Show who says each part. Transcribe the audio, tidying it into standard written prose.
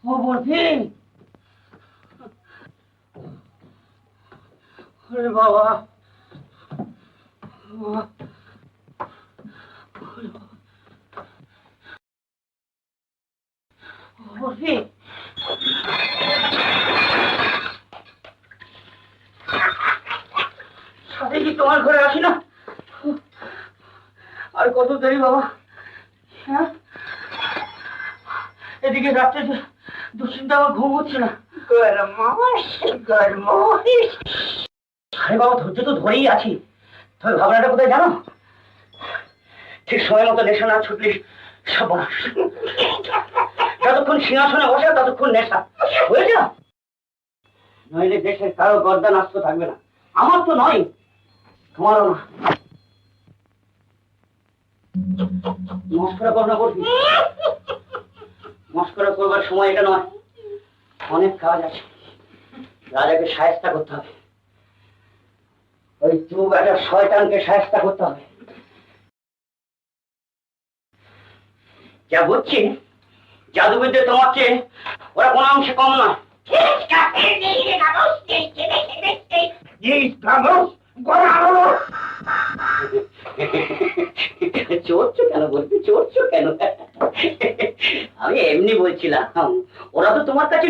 Speaker 1: ও বলছি আরে বাবা বলছি সাথে কি তোমার ঘরে আসি না? আর কত দেরি বাবা? হ্যাঁ, এদিকে রাত্রে দুশ্চিন্তা আমার ঘুম হচ্ছে না। আরে বাবা ধৈর্য তো ধরেই আছি, তবে ভাবনাটা কোথায় জানো? ঠিক সময় মতো নেশা না ছুটলে সব যতক্ষণ সিংহাসনে বসে ততক্ষণ নেশা হয়েছে না, নইলে দেশের কারো গর্দান আস্ত থাকবে না। আমার তো নয়, তোমারও না। মস্করা করনা করবি, মস্করা করবার সময় এটা নয়, অনেক কাজ আছে। রাজাকে শায়েস্তা করতে হবে, ওই চুপ একটা শয়তানকে শায়েস্তা করতে হবে। যা বুঝছি জাদুবিদ্যে তোমার চেয়ে ওরা কোনো অংশে কম নয়। চড়ছো কেন বলবি, চড়ছো কেন? আমি এমনি বলছিলাম, ওরা তো তোমার কাছে